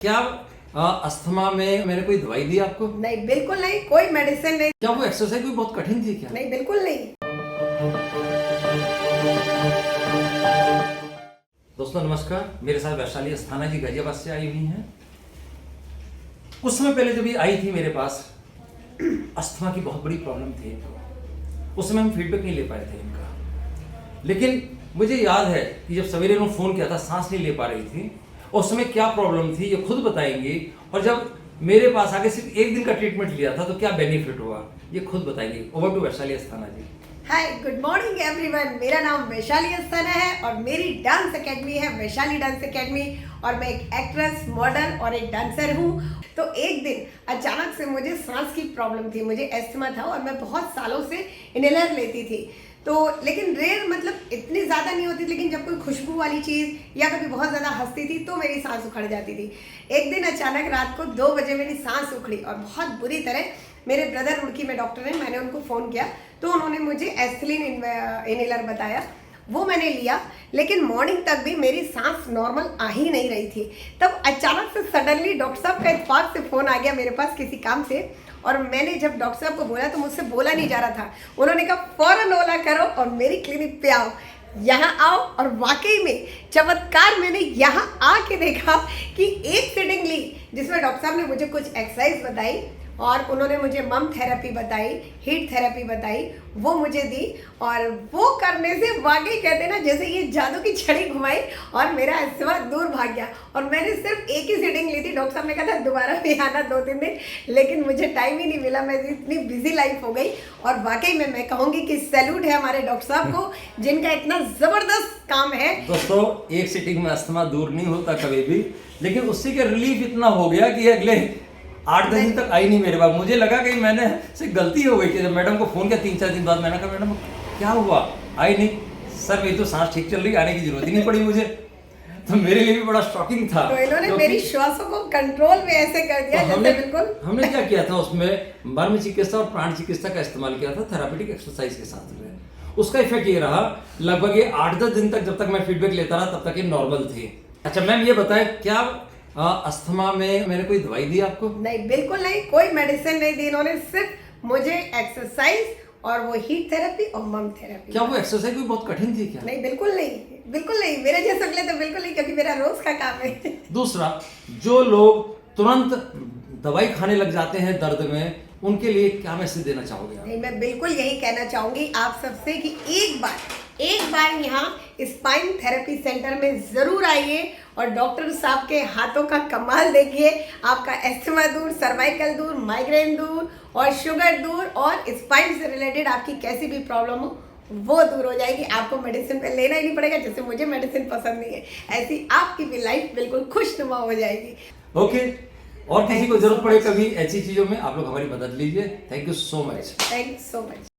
क्या अस्थमा में मैंने कोई दवाई दी आपको? नहीं, बिल्कुल नहीं, कोई मेडिसिन नहीं। क्या वो एक्सरसाइज कोई बहुत कठिन थी क्या? नहीं, बिल्कुल नहीं। दोस्तों नमस्कार, मेरे साथ वैशाली अस्थाना जी गाजियाबाद से आई हुई हैं। कुछ समय पहले जब ये आई थी मेरे पास, अस्थमा की बहुत बड़ी प्रॉब्लम थी इनको। उस समय हम फीडबैक नहीं ले पाए थे इनका, लेकिन मुझे याद है कि जब सवेरे उन्होंने फ़ोन किया था, सांस नहीं ले पा रही थी, उस समय क्या प्रॉब्लम थी ये खुद बताएंगी। और जब मेरे पास आके सिर्फ एक दिन का ट्रीटमेंट लिया था तो क्या बेनिफिट हुआ ये खुद बताएंगी। Over to Vaishali Asthana ji. Hi, good morning everyone. मेरा नाम वैशाली अस्थाना है और मेरी डांस एकेडमी है वैशाली डांस एकेडमी, और मैं एक एक्ट्रेस, मॉडल और एक डांसर हूँ। तो एक दिन अचानक से मुझे सांस की प्रॉब्लम थी, मुझे एस्थमा था और मैं बहुत सालों से इनहेलर लेती थी। तो लेकिन रेयर, मतलब इतनी ज़्यादा नहीं होती, लेकिन जब कोई खुशबू वाली चीज़ या कभी बहुत ज़्यादा हंसती थी तो मेरी सांस उखड़ जाती थी। एक दिन अचानक रात को 2 बजे मेरी सांस उखड़ी और बहुत बुरी तरह। मेरे ब्रदर रुड़की में डॉक्टर हैं, मैंने उनको फ़ोन किया तो उन्होंने मुझे एस्थलीन इनहेलर बताया, वो मैंने लिया। लेकिन मॉर्निंग तक भी मेरी सांस नॉर्मल आ ही नहीं रही थी। तब अचानक से सडनली डॉक्टर साहब का इत्तेफाक से फ़ोन आ गया मेरे पास किसी काम से, और मैंने जब डॉक्टर साहब को बोला तो मुझसे बोला नहीं जा रहा था। उन्होंने कहा फ़ौरन ओला करो और मेरी क्लिनिक पे आओ, यहाँ आओ। और वाकई में चमत्कार मैंने यहाँ आके देखा कि एक सीटिंग ली जिसमें डॉक्टर साहब ने मुझे कुछ एक्सरसाइज बताई और उन्होंने मुझे मम थेरेपी बताई, हीट थेरेपी बताई, वो मुझे दी। और वो करने से वाकई कहते हैं ना, जैसे ये जादू की छड़ी घुमाई और मेरा अस्थमा दूर भाग गया। और मैंने सिर्फ एक ही सीटिंग ली थी। डॉक्टर साहब ने कहा था दोबारा भी आना 2-3 दिन, लेकिन मुझे टाइम ही नहीं मिला, मैं इतनी बिजी लाइफ हो गई। और वाकई में मैं कहूँगी कि सैल्यूट है हमारे डॉक्टर साहब को, जिनका इतना ज़बरदस्त काम है। दोस्तों, एक सिटिंग में अस्थमा दूर नहीं होता कभी भी, लेकिन उससे के रिलीफ इतना हो गया कि अगले 8-10 दिन तक आई नहीं मेरे पास। मुझे लगा कि मैंने से गलती हो गई कि जब मैडम को फ़ोन किया 3-4 दिन बाद, मैंने कहा मैडम क्या हुआ, आई नहीं। सर मेरी तो सांस ठीक चल रही, आने की जरूरत ही नहीं पड़ी मुझे। तो मेरे लिए भी बड़ा शॉकिंग था। तो इन्होंने मेरी श्वासों को कंट्रोल में ऐसे कर दिया तो जैसे बिल्कुल। हमने क्या किया था उसमें, मर्म चिकित्सा और प्राण चिकित्सा का इस्तेमाल किया था थेरापेटिक एक्सरसाइज के साथ में। उसका इफेक्ट ये रहा, लगभग ये 8-10 दिन तक जब तक मैं फीडबैक लेता रहा तब तक ये नॉर्मल थी। अच्छा मैम, ये बताएं क्या अस्थमा में मैंने कोई दवाई दी आपको? नहीं, बिल्कुल नहीं, कोई मेडिसिन नहीं दी। इन्होंने सिर्फ मुझे एक्सरसाइज और वो हीट थेरेपी और मम थेरेपी। क्या वो एक्सरसाइज कोई बहुत कठिन थी क्या? नहीं, बिल्कुल नहीं, बिल्कुल नहीं। मेरे जैसे के लिए तो बिल्कुल नहीं, क्योंकि मेरा रोज का काम है। दूसरा, जो लोग तुरंत दवाई खाने लग जाते हैं दर्द में, उनके लिए क्या मैसेज देना चाहोगे आप? नहीं, मैं बिल्कुल यही कहना चाहूंगी आप सबसे कि एक बार यहाँ स्पाइन थेरेपी सेंटर में जरूर आइए और डॉक्टर साहब के हाथों का कमाल देखिए। आपका एस्थमा दूर, सर्वाइकल दूर, माइग्रेन दूर और शुगर दूर, और स्पाइन से रिलेटेड आपकी कैसी भी प्रॉब्लम हो वो दूर हो जाएगी। आपको मेडिसिन पे लेना ही नहीं पड़ेगा, जैसे मुझे मेडिसिन पसंद नहीं है, ऐसी आपकी भी लाइफ बिल्कुल खुशनुमा हो जाएगी। ओके, और किसी को जरूरत पड़े कभी ऐसी चीजों में, आप लोग हमारी मदद लीजिए। Thank you so much. Thank you so much.